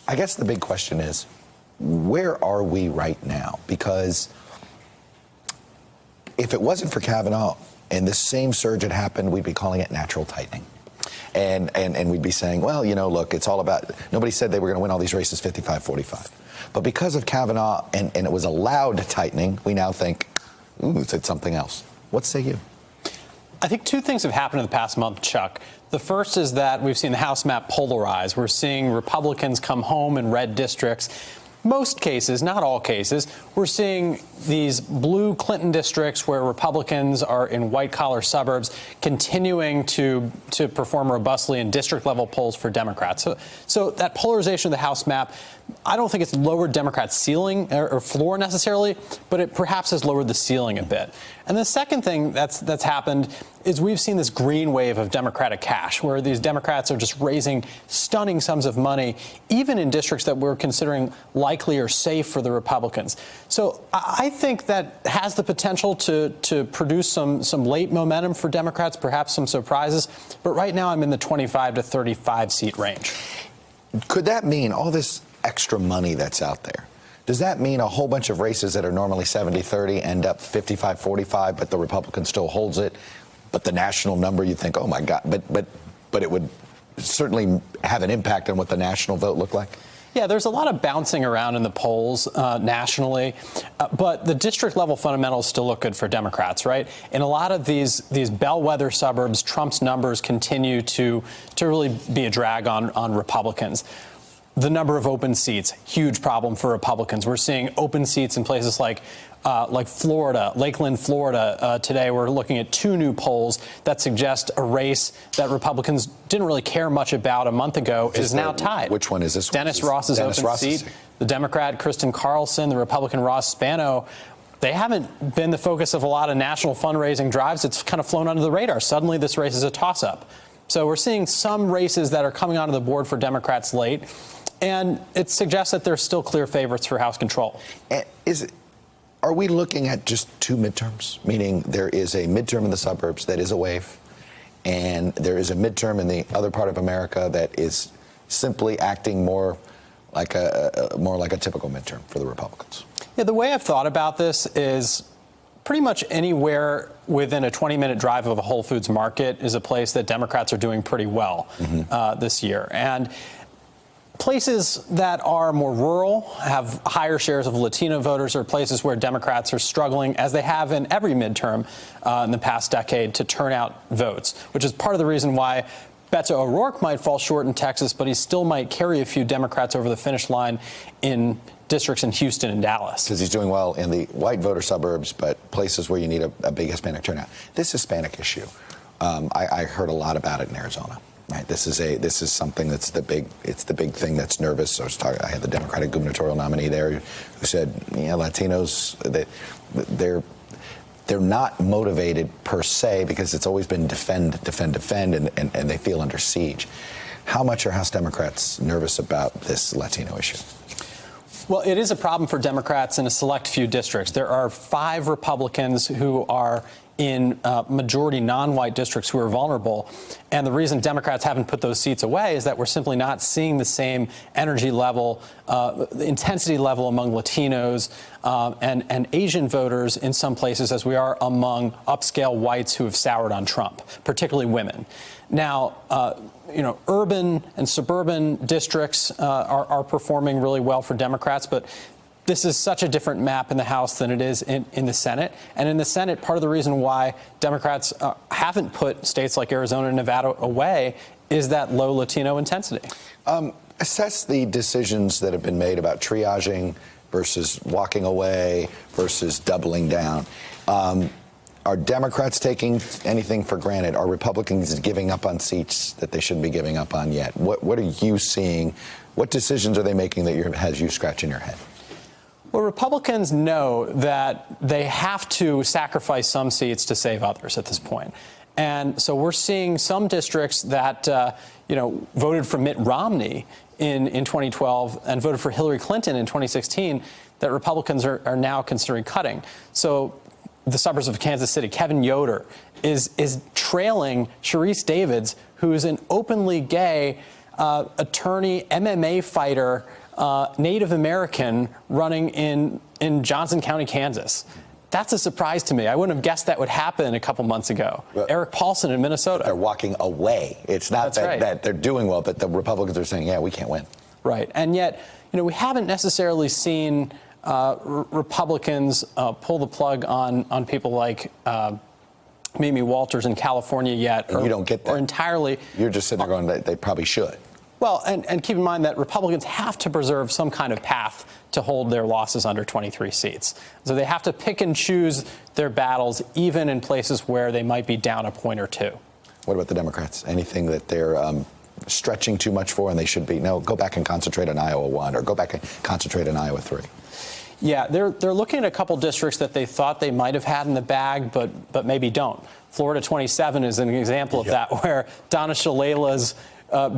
I guess the big question is, where are we right now? Because if it wasn't for Kavanaugh and this same surge had happened, we'd be calling it natural tightening. And we'd be saying, well, you know, look, it's all about, nobody said they were going to win all these races 55-45. But because of Kavanaugh and it was allowed tightening, we now think, ooh, it's something else. What say you? I think two things have happened in the past month, Chuck. The first is that we've seen the House map polarize. We're seeing Republicans come home in red districts. Most cases, not all cases, we're seeing these blue Clinton districts where Republicans are in white-collar suburbs continuing to perform robustly in district-level polls for Democrats. So that polarization of the House map, I don't think it's lowered Democrats' ceiling or floor necessarily, but it perhaps has lowered the ceiling a bit. And the second thing that's happened is we've seen this green wave of Democratic cash, where these Democrats are just raising stunning sums of money, even in districts that we're considering likely or safe for the Republicans. So I think that has the potential to produce some late momentum for Democrats, perhaps some surprises. But right now I'm in the 25 to 35 seat range. Could that mean all this extra money that's out there? Does that mean a whole bunch of races that are normally 70-30 end up 55-45, but the Republican still holds it? But the national number, you think, oh my God, but it would certainly have an impact on what the national vote looked like? Yeah, there's a lot of bouncing around in the polls nationally, but the district level fundamentals still look good for Democrats, right? In a lot of these bellwether suburbs, Trump's numbers continue to really be a drag on Republicans. The number of open seats, huge problem for Republicans. We're seeing open seats in places like Florida, Lakeland, Florida. Today, we're looking at two new polls that suggest a race that Republicans didn't really care much about a month ago is now tied. Which one is this? Dennis Ross's open seat. The Democrat, Kristen Carlson, the Republican, Ross Spano. They haven't been the focus of a lot of national fundraising drives. It's kind of flown under the radar. Suddenly, this race is a toss-up. So we're seeing some races that are coming onto the board for Democrats late. And it suggests that there's still clear favorites for House control. Are we looking at just two midterms? Meaning there is a midterm in the suburbs that is a wave, and there is a midterm in the other part of America that is simply acting more like a typical midterm for the Republicans? Yeah, the way I've thought about this is pretty much anywhere within a 20-minute drive of a Whole Foods market is a place that Democrats are doing pretty well this year. And places that are more rural, have higher shares of Latino voters, or places where Democrats are struggling, as they have in every midterm in the past decade, to turn out votes, which is part of the reason why Beto O'Rourke might fall short in Texas, but he still might carry a few Democrats over the finish line in districts in Houston and Dallas. Because he's doing well in the white voter suburbs, but places where you need a big Hispanic turnout. This Hispanic issue, I heard a lot about it in Arizona. Right. This is something that's the big thing that's nervous. I had the Democratic gubernatorial nominee there who said, yeah, Latinos, they're not motivated per se because it's always been defend, and they feel under siege. How much are House Democrats nervous about this Latino issue? Well, it is a problem for Democrats in a select few districts. There are 5 Republicans who are in majority non-white districts who are vulnerable. And the reason Democrats haven't put those seats away is that we're simply not seeing the same energy level, the intensity level among Latinos and Asian voters in some places as we are among upscale whites who have soured on Trump, particularly women. Now, urban and suburban districts are performing really well for Democrats, but this is such a different map in the House than it is in the Senate. And in the Senate, part of the reason why Democrats haven't put states like Arizona and Nevada away is that low Latino intensity. Assess the decisions that have been made about triaging versus walking away versus doubling down. Are Democrats taking anything for granted? Are Republicans giving up on seats that they shouldn't be giving up on yet? What are you seeing? What decisions are they making that has you scratching your head? Well, Republicans know that they have to sacrifice some seats to save others at this point. And so we're seeing some districts that, voted for Mitt Romney in 2012 and voted for Hillary Clinton in 2016 that Republicans are now considering cutting. So the suburbs of Kansas City, Kevin Yoder is trailing Sharice Davids, who's an openly gay attorney, MMA fighter, Native American running in Johnson County, Kansas. That's a surprise to me. I wouldn't have guessed that would happen a couple months ago. Well, Eric Paulson in Minnesota. They're walking away. It's not that they're doing well, but the Republicans are saying, yeah, we can't win. Right. And yet, we haven't necessarily seen Republicans pull the plug on people like Mimi Walters in California yet. And you don't get that. Or entirely. You're just sitting there going, they probably should. Well, and keep in mind that Republicans have to preserve some kind of path to hold their losses under 23 seats. So they have to pick and choose their battles, even in places where they might be down a point or two. What about the Democrats? Anything that they're stretching too much for and they should be? No, go back and concentrate on Iowa 1 or go back and concentrate on Iowa 3. Yeah, they're looking at a couple districts that they thought they might have had in the bag, but maybe don't. Florida 27 is an example of that, where Donna Shalala's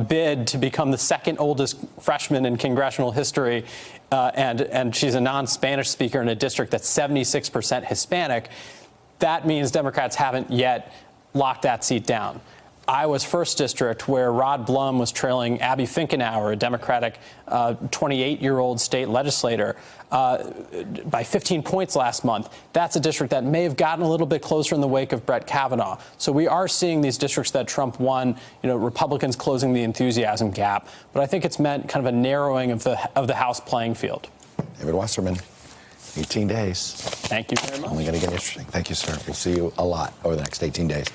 bid to become the second oldest freshman in congressional history, and she's a non-Spanish speaker in a district that's 76% Hispanic. That means Democrats haven't yet locked that seat down. Iowa's first district, where Rod Blum was trailing Abby Finkenauer, a Democratic 28-year-old state legislator, by 15 points last month. That's a district that may have gotten a little bit closer in the wake of Brett Kavanaugh. So we are seeing these districts that Trump won, Republicans closing the enthusiasm gap. But I think it's meant kind of a narrowing of the House playing field. David Wasserman, 18 days. Thank you very much. Only going to get interesting. Thank you, sir. We'll see you a lot over the next 18 days.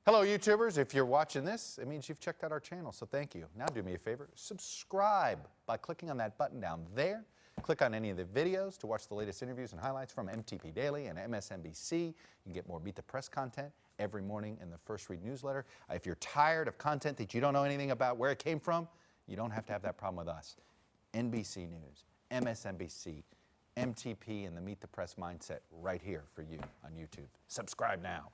Hello, YouTubers. If you're watching this, it means you've checked out our channel, so thank you. Now do me a favor, subscribe by clicking on that button down there. Click on any of the videos to watch the latest interviews and highlights from MTP Daily and MSNBC. You can get more Beat the Press content every morning in the First Read newsletter. If you're tired of content that you don't know anything about where it came from, you don't have to have that problem with us. NBC News, MSNBC, MTP, and the Meet the Press mindset right here for you on YouTube. Subscribe now.